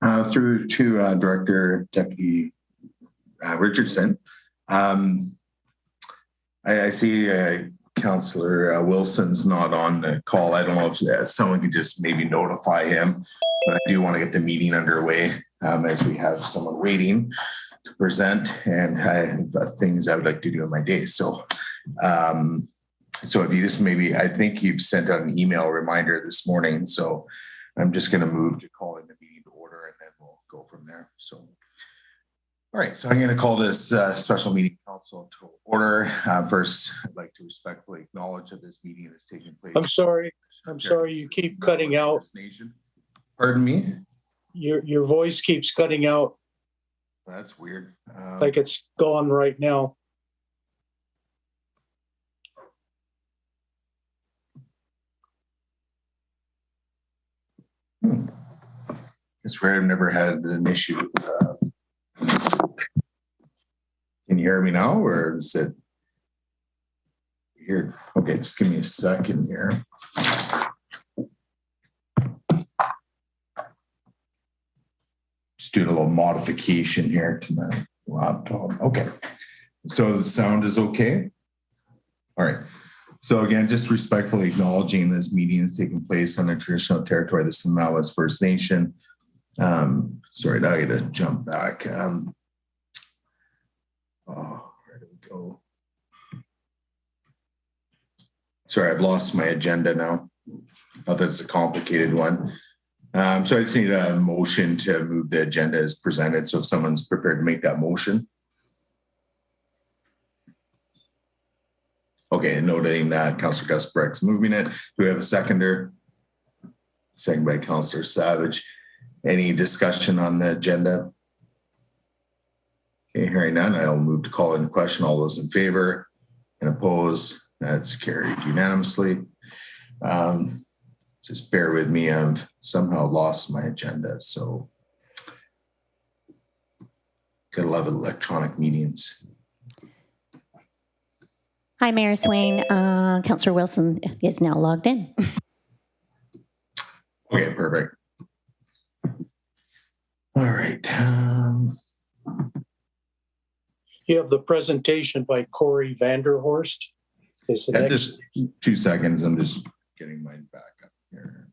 Through to Director Deputy Richardson. I see Councillor Wilson's not on the call. I don't know if someone could just maybe notify him, but I do want to get the meeting underway as we have someone waiting to present, and I have things I would like to do in my day. So if you just maybe, I think you've sent out an email reminder this morning, so I'm just going to move to calling the meeting to order, and then we'll go from there. So. All right, so I'm going to call this special meeting council to order. First, I'd like to respectfully acknowledge that this meeting is taking place. I'm sorry, you keep cutting out. Pardon me? Your voice keeps cutting out. That's weird. Like it's gone right now. It's rare. I've never had an issue. Can you hear me now, or is it here? Okay, just give me a second here. Just doing a little modification here to my laptop. Okay, so the sound is okay. All right. So again, just respectfully acknowledging this meeting is taking place on the traditional territory of the Smallest First Nation. Sorry, now I got to jump back. Where do we go? Sorry, I've lost my agenda now. Oh, that's a complicated one. So I just need a motion to move the agenda as presented. So if someone's prepared to make that motion. Okay, noting that Councillor Gus Breck's moving it. Do we have a seconder? Second by Councillor Savage. Any discussion on the agenda? Okay, hearing none, I'll move to call into question. All those in favor and opposed, that's carried unanimously. Just bear with me, I've somehow lost my agenda, so gotta love electronic meetings. Hi, Mayor Swain. Councillor Wilson is now logged in. Okay, perfect. All right. You have the presentation by Corey Vanderhorst. Is the next... Just 2 seconds. I'm just getting mine back up here.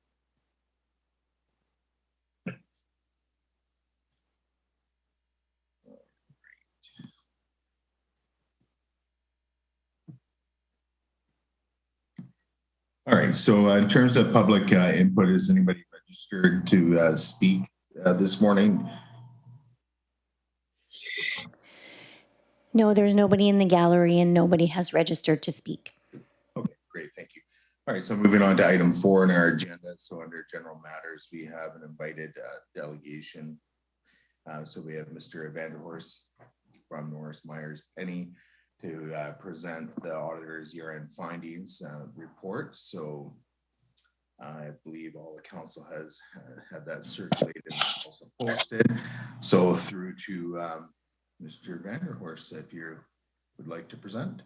All right. So in terms of public input, is anybody registered to speak this morning? No, there's nobody in the gallery and nobody has registered to speak. Okay, great. Thank you. All right. So moving on to item 4 in our agenda. So under general matters, we have an invited delegation. So we have Mr. Vanderhorst from Norris Myers Penny to present the auditor's year-end findings report. So I believe all the council has had that circulated and also posted. So through to Mr. Vanderhorst, if you would like to present,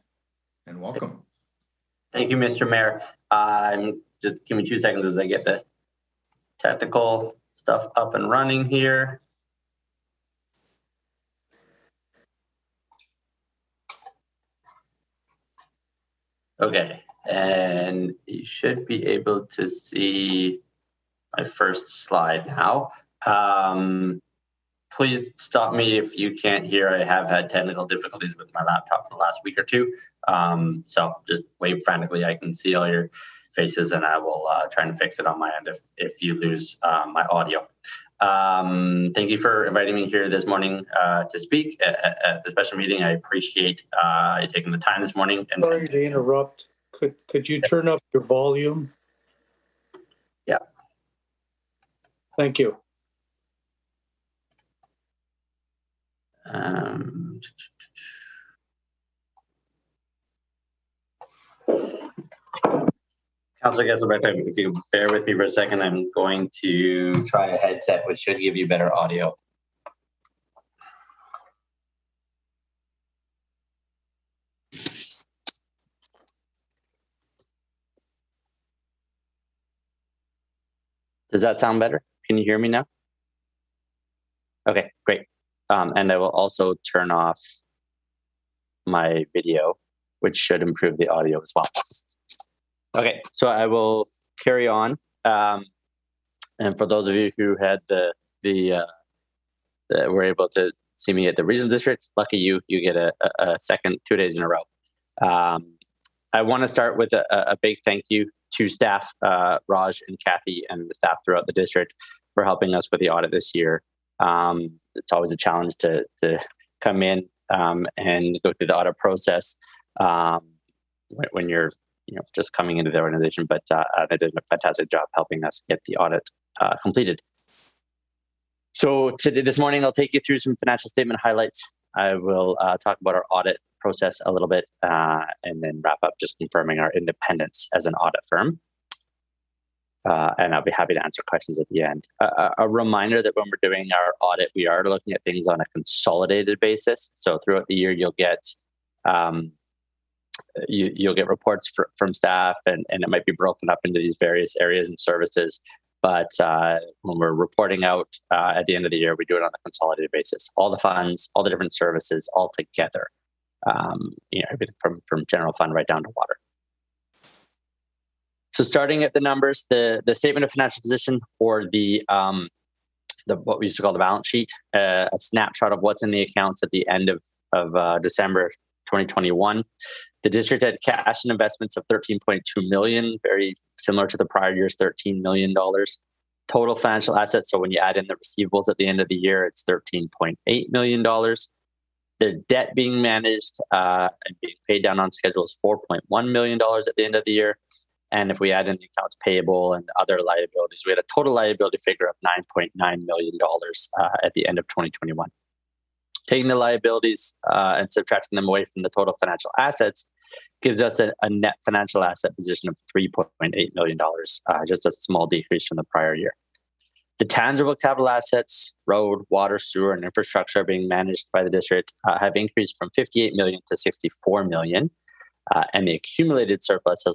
and welcome. Thank you, Mr. Mayor. Just give me 2 seconds as I get the technical stuff up and running here. Okay, and you should be able to see my first slide now. Please stop me if you can't hear. I have had technical difficulties with my laptop for the last week or two. So just wave frantically. I can see all your faces and I will try and fix it on my end if you lose my audio. Thank you for inviting me here this morning to speak at the special meeting. I appreciate you taking the time this morning. And sorry to interrupt. Could you turn up your volume? Yeah. Thank you. Councilor Gesselbeck, if you bear with me for a second, I'm going to try a headset, which should give you better audio. Does that sound better? Can you hear me now? Okay, great. And I will also turn off my video, which should improve the audio as well. Okay, so I will carry on. And for those of you who had were able to see me at the regional district, lucky you, you get a second 2 days in a row. I want to start with a big thank you to staff, Raj and Kathy, and the staff throughout the district for helping us with the audit this year. It's always a challenge to come in and go through the audit process when you're just coming into the organization, but they did a fantastic job helping us get the audit completed. So this morning, I'll take you through some financial statement highlights. I will talk about our audit process a little bit and then wrap up just confirming our independence as an audit firm. And I'll be happy to answer questions at the end. A reminder that when we're doing our audit, we are looking at things on a consolidated basis. So throughout the year, you'll get you'll get reports from staff, and it might be broken up into these various areas and services. But when we're reporting out at the end of the year, we do it on a consolidated basis. All the funds, all the different services, all together. Everything from general fund right down to water. So starting at the numbers, the statement of financial position, or the what we used to call the balance sheet, a snapshot of what's in the accounts at the end of December 2021. The district had cash and investments of $13.2 million, very similar to the prior year's $13 million. Total financial assets, so when you add in the receivables at the end of the year, it's $13.8 million. The debt being managed and being paid down on schedule is $4.1 million at the end of the year. And if we add in the accounts payable and other liabilities, we had a total liability figure of $9.9 million at the end of 2021. Taking the liabilities and subtracting them away from the total financial assets gives us a net financial asset position of $3.8 million, just a small decrease from the prior year. The tangible capital assets, road, water, sewer, and infrastructure being managed by the district have increased from $58 million to $64 million. And the accumulated surplus has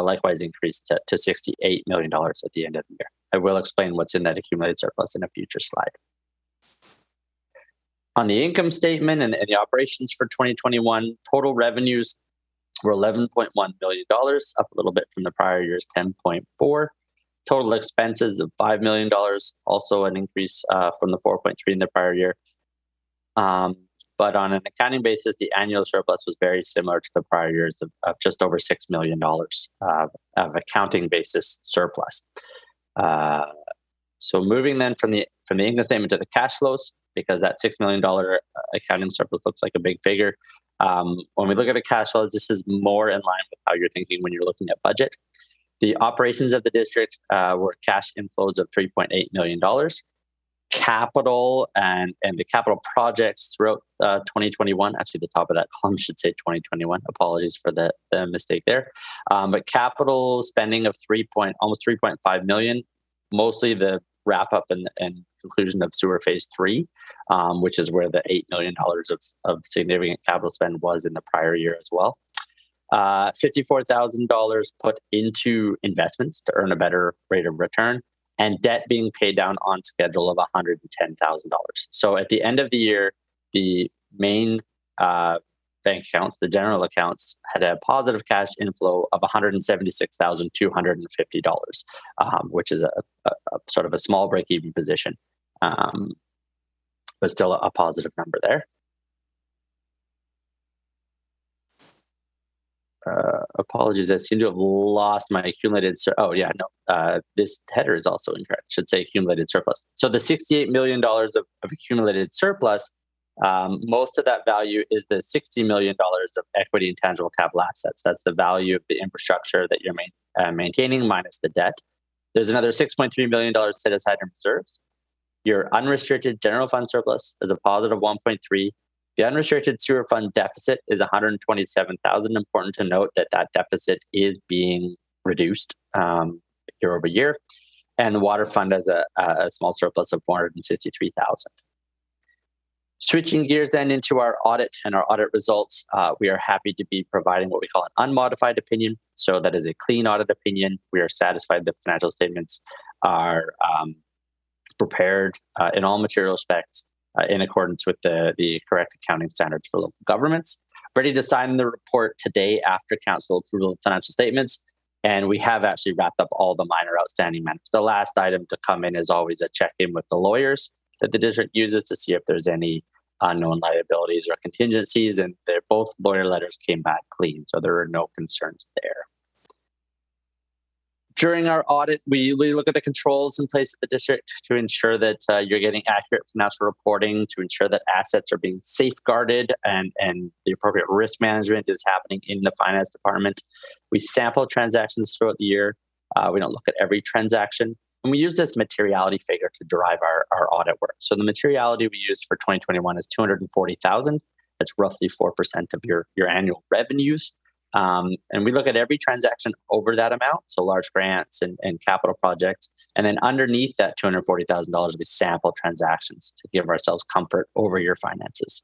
likewise increased to $68 million at the end of the year. I will explain what's in that accumulated surplus in a future slide. On the income statement and the operations for 2021, total revenues were $11.1 million, up a little bit from the prior year's $10.4. Total expenses of $5 million, also an increase from the $4.3 in the prior year. But on an accounting basis, the annual surplus was very similar to the prior years of just over $6 million of accounting basis surplus. So moving then from the income statement to the cash flows, because that $6 million accounting surplus looks like a big figure. When we look at the cash flows, this is more in line with how you're thinking when you're looking at budget. The operations of the district were cash inflows of $3.8 million. Capital and the capital projects throughout 2021, actually the top of that column should say 2021. Apologies for the mistake there. But capital spending of almost $3.5 million, mostly the wrap up and conclusion of sewer phase 3, which is where the $8 million of significant capital spend was in the prior year as well. $54,000 put into investments to earn a better rate of return, and debt being paid down on schedule of $110,000. So at the end of the year, the main bank accounts, the general accounts, had a positive cash inflow of $176,250, which is a sort of a small break-even position, but still a positive number there. Apologies, I seem to have lost my accumulated. This header is also incorrect. It should say accumulated surplus. So the $68 million of accumulated surplus, most of that value is the $60 million of equity and tangible capital assets. That's the value of the infrastructure that you're maintaining minus the debt. There's another $6.3 million set aside in reserves. Your unrestricted general fund surplus is a positive 1.3. The unrestricted sewer fund deficit is $127,000. Important to note that deficit is being reduced year over year, and the water fund has a small surplus of $463,000. Switching gears then into our audit and our audit results, we are happy to be providing what we call an unmodified opinion. So that is a clean audit opinion. We are satisfied that financial statements are prepared in all material respects in accordance with the correct accounting standards for local governments. Ready to sign the report today after council approval of financial statements. And we have actually wrapped up all the minor outstanding matters. The last item to come in is always a check-in with the lawyers that the district uses to see if there's any unknown liabilities or contingencies. And both lawyer letters came back clean, so there are no concerns there. During our audit, we look at the controls in place at the district to ensure that you're getting accurate financial reporting, to ensure that assets are being safeguarded and the appropriate risk management is happening in the finance department. We sample transactions throughout the year. We don't look at every transaction. And we use this materiality figure to derive our audit work. So the materiality we used for 2021 is $240,000. That's roughly 4% of your annual revenues. And we look at every transaction over that amount, so large grants and capital projects. And then underneath that $240,000, we sample transactions to give ourselves comfort over your finances.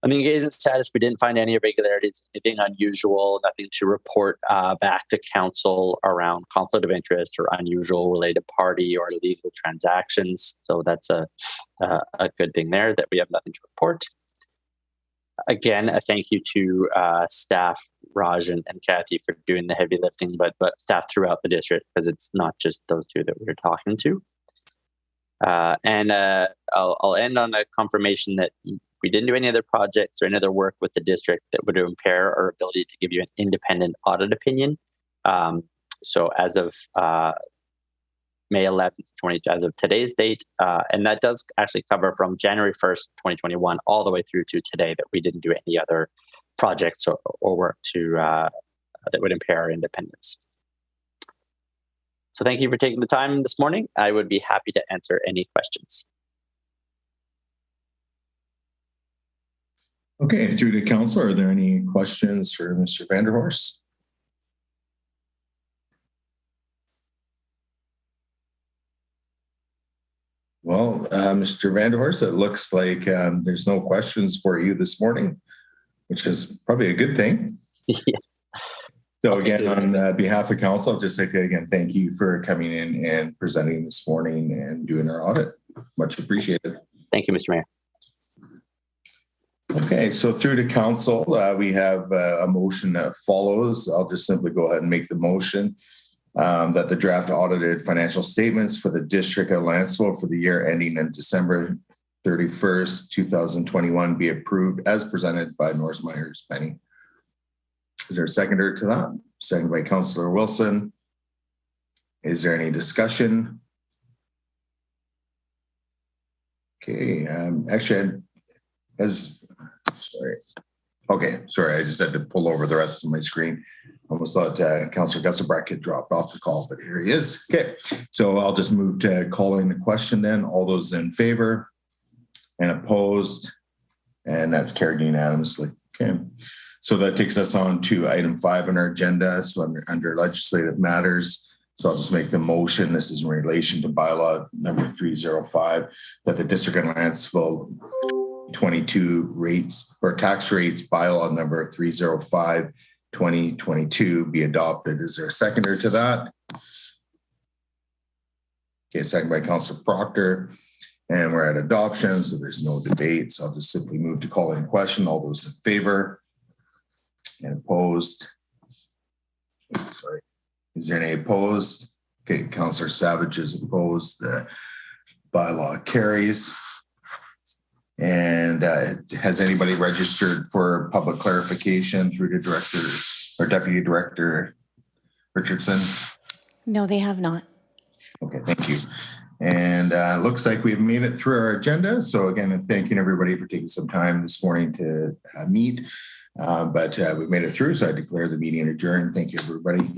On the engagement status, we didn't find any irregularities, anything unusual, nothing to report back to council around conflict of interest or unusual related party or legal transactions. So that's a good thing there, that we have nothing to report. Again, a thank you to staff, Raj and Kathy, for doing the heavy lifting, but staff throughout the district, because it's not just those two that we're talking to. And I'll end on a confirmation that we didn't do any other projects or any other work with the district that would impair our ability to give you an independent audit opinion. So as of May 11th, as of today's date, and that does actually cover from January 1st, 2021, all the way through to today, that we didn't do any other projects or work that would impair our independence. So thank you for taking the time this morning. I would be happy to answer any questions. Okay, through to council, are there any questions for Mr. Vanderhorst? Well, Mr. Vanderhorst, it looks like there's no questions for you this morning, which is probably a good thing. Yes. So again, on behalf of council, I'd just like to again thank you for coming in and presenting this morning and doing our audit. Much appreciated. Thank you, Mr. Mayor. Okay, so through to council, we have a motion that follows. I'll just simply go ahead and make the motion that the draft audited financial statements for the District of Lantzville for the year ending in December 31st, 2021 be approved as presented by Norris Myers Penny. Is there a seconder to that? Seconded by Councillor Wilson. Is there any discussion? Okay, actually, sorry. Okay, sorry, I just had to pull over the rest of my screen. Almost thought Councillor Gusselbrecht had dropped off the call, but here he is. Okay, so I'll just move to calling the question then. All those in favor and opposed, and that's carried unanimously. Okay, so that takes us on to item 5 on our agenda. So under legislative matters. So I'll just make the motion. This is in relation to bylaw number 305 that the District of Lantzville 22 rates or tax rates bylaw number 305 2022 be adopted. Is there a seconder to that? Okay, second by Councillor Proctor. And we're at adoption, so there's no debate. So I'll just simply move to call in question. All those in favor and opposed? Sorry. Is there any opposed? Okay, Councillor Savage is opposed. The bylaw carries. And has anybody registered for public clarification through the director or Deputy Director Richardson? No, they have not. Okay, thank you. And looks like we've made it through our agenda. So again, thanking everybody for taking some time this morning to meet. But we've made it through, so I declare the meeting adjourned. Thank you, everybody.